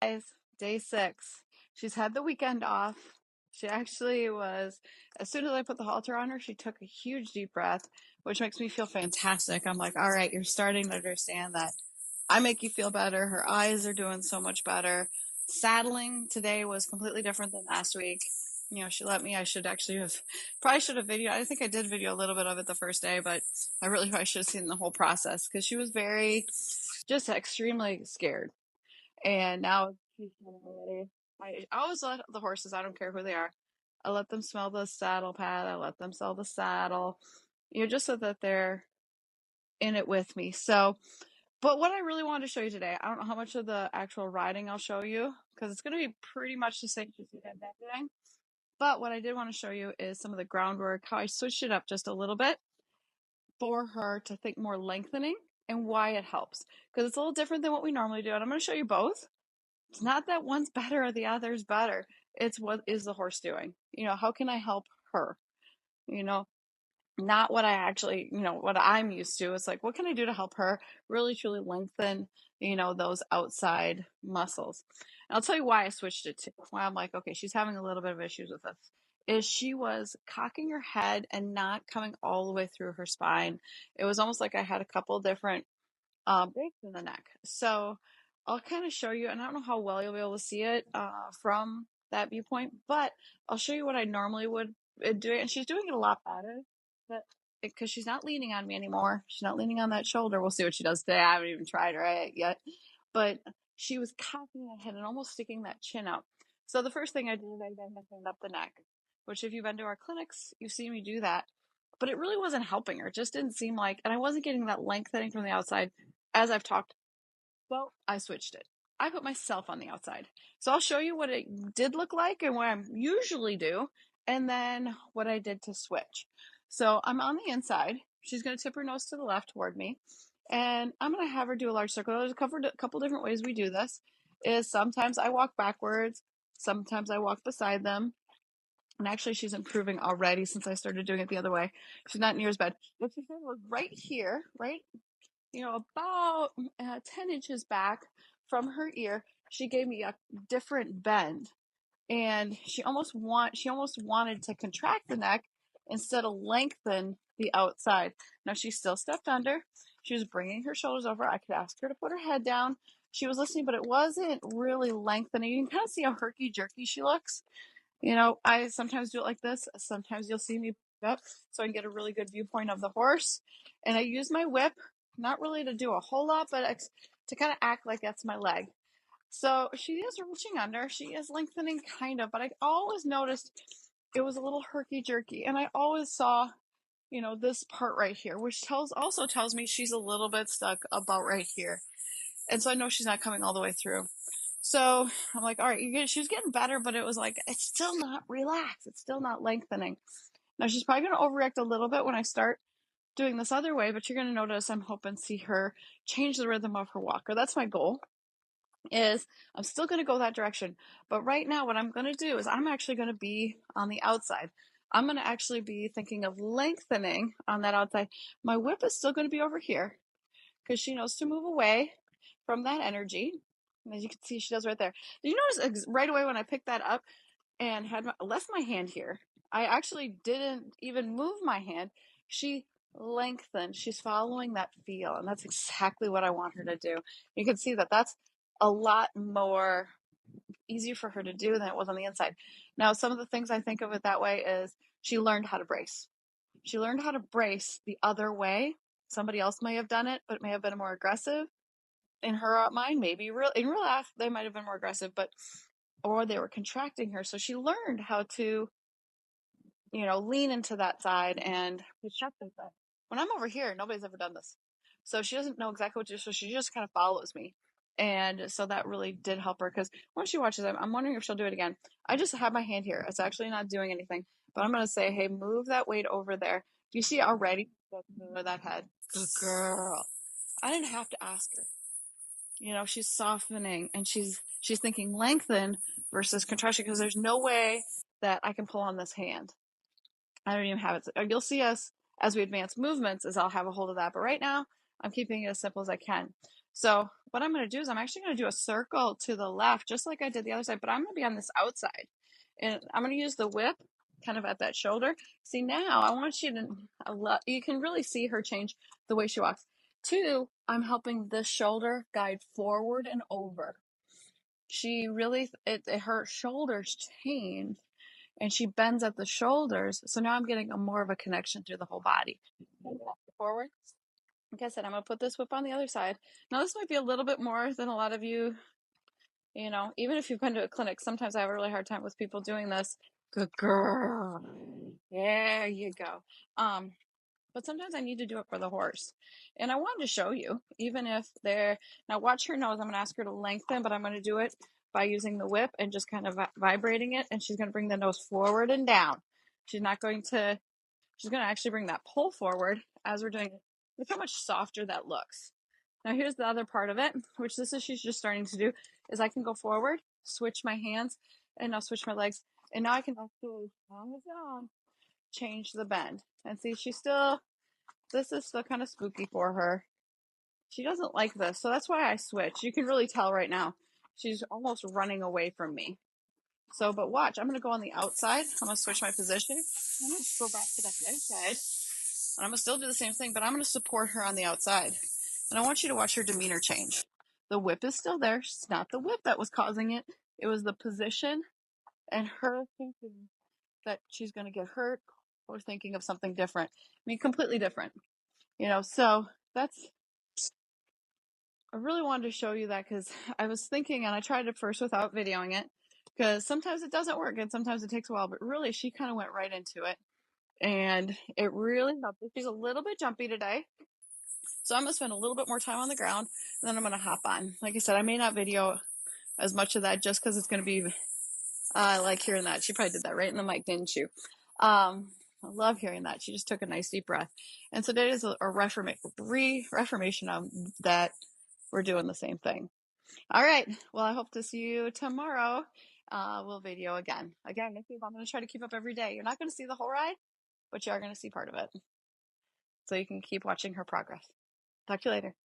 Guys, day 6. She's had the weekend off. She actually was, as soon as I put the halter on her, she took a huge deep breath, which makes me feel fantastic. I'm like, all right, you're starting to understand that I make you feel better. Her eyes are doing so much better. Saddling today was completely different than last week. She let me. I should actually have, probably should have video. I think I did video a little bit of it the first day, but I really probably should have seen the whole process because she was just extremely scared. And now she's kind of ready. I always let the horses, I don't care who they are, I let them smell the saddle pad. I let them smell the saddle, just so that they're in it with me. So, but what I really wanted to show you today, I don't know how much of the actual riding I'll show you because it's going to be pretty much the same as you had that day. But what I did want to show you is some of the groundwork, how I switched it up just a little bit for her to think more lengthening and why it helps. Because it's a little different than what we normally do. And I'm going to show you both. It's not that one's better or the other's better. It's what is the horse doing? How can I help her? You know, not what I actually, what I'm used to. It's like, what can I do to help her really truly lengthen, those outside muscles? And I'll tell you why I switched it to why I'm like, okay, she's having a little bit of issues with this. Is she was cocking her head and not coming all the way through her spine. It was almost like I had a couple different breaks in the neck. So I'll kind of show you, and I don't know how well you'll be able to see it from that viewpoint, but I'll show you what I normally would do. And she's doing it a lot better, but because she's not leaning on me anymore. She's not leaning on that shoulder. We'll see what she does today. I haven't even tried her yet, but she was cocking that head and almost sticking that chin out. So the first thing I did is I then lifted up the neck, which if you've been to our clinics, you've seen me do that. But it really wasn't helping her. It just didn't seem like, and I wasn't getting that lengthening from the outside as I've talked. Well, I switched it. I put myself on the outside. So I'll show you what it did look like and what I usually do, and then what I did to switch. So I'm on the inside. She's going to tip her nose to the left toward me, and I'm going to have her do a large circle. There's a couple different ways we do this. Is sometimes I walk backwards, sometimes I walk beside them. And actually, she's improving already since I started doing it the other way. She's not near as bad. What she did was right here, right about 10 inches back from her ear, she gave me a different bend. And she almost wanted to contract the neck instead of lengthen the outside. Now she still stepped under. She was bringing her shoulders over. I could ask her to put her head down. She was listening, but it wasn't really lengthening. You can kind of see how herky jerky she looks. I sometimes do it like this. Sometimes you'll see me up so I can get a really good viewpoint of the horse. And I use my whip, not really to do a whole lot, but to kind of act like that's my leg. So she is reaching under. She is lengthening kind of, but I always noticed it was a little herky jerky. And I always saw, this part right here, which also tells me she's a little bit stuck about right here. And so I know she's not coming all the way through. So I'm like, all right, she was getting better, but it was like, it's still not relaxed. It's still not lengthening. Now she's probably going to overreact a little bit when I start doing this other way, but you're going to notice I'm hoping to see her change the rhythm of her walk, or that's my goal. Is I'm still going to go that direction. But right now, what I'm going to do is I'm actually going to be on the outside. I'm going to actually be thinking of lengthening on that outside. My whip is still going to be over here because she knows to move away from that energy. And as you can see, she does right there. Did you notice right away when I picked that up and left my hand here, I actually didn't even move my hand. She lengthened. She's following that feel, and that's exactly what I want her to do. You can see that that's a lot more easier for her to do than it was on the inside. Now, some of the things I think of it that way is she learned how to brace. She learned how to brace the other way. Somebody else may have done it, but it may have been more aggressive. In her mind, maybe in real life, they might have been more aggressive, or they were contracting her. So she learned how to, lean into that side and shut this up. When I'm over here, nobody's ever done this. So she doesn't know exactly what to do. So she just kind of follows me. And so that really did help her because once she watches it, I'm wondering if she'll do it again. I just have my hand here. It's actually not doing anything, but I'm going to say, hey, move that weight over there. Do you see already? That head. Good girl. I didn't have to ask her. She's softening and she's thinking lengthen versus contraction because there's no way that I can pull on this hand. I don't even have it. You'll see us as we advance movements as I'll have a hold of that. But right now, I'm keeping it as simple as I can. So what I'm going to do is I'm actually going to do a circle to the left, just like I did the other side, but I'm going to be on this outside. And I'm going to use the whip kind of at that shoulder. See, now I want you to, you can really see her change the way she walks. 2, I'm helping the shoulder guide forward and over. She really, her shoulders change and she bends at the shoulders. So now I'm getting more of a connection through the whole body. Forward. Like I said, I'm going to put this whip on the other side. Now, this might be a little bit more than a lot of you, even if you've been to a clinic, sometimes I have a really hard time with people doing this. Good girl. There you go. But sometimes I need to do it for the horse. And I wanted to show you, even if now watch her nose. I'm going to ask her to lengthen, but I'm going to do it by using the whip and just kind of vibrating it. And she's going to bring the nose forward and down. She's going to actually bring that pull forward as we're doing it. Look how much softer that looks. Now here's the other part of it, which she's just starting to do, is I can go forward, switch my hands, and now switch my legs. And now I can actually, change the bend. And see, this is still kind of spooky for her. She doesn't like this, so that's why I switch. You can really tell right now. She's almost running away from me. So, but watch, I'm going to go on the outside. I'm going to switch my position. I'm going to go back to that inside. And I'm going to still do the same thing, but I'm going to support her on the outside. And I want you to watch her demeanor change. The whip is still there. It's not the whip that was causing it. It was the position and her thinking that she's going to get hurt or thinking of something different. I mean, completely different. So I really wanted to show you that because I was thinking, and I tried it first without videoing it, because sometimes it doesn't work and sometimes it takes a while, but really she kind of went right into it. And it really helped. She's a little bit jumpy today. So I'm going to spend a little bit more time on the ground, and then I'm going to hop on. Like I said, I may not video as much of that just because it's going to be, I like hearing that. She probably did that right in the mic, didn't you? I love hearing that. She just took a nice deep breath. And so today is a reaffirmation of that we're doing the same thing. All right. Well, I hope to see you tomorrow. We'll video again. Again, I'm going to try to keep up every day. You're not going to see the whole ride, but you are going to see part of it. So you can keep watching her progress. Talk to you later.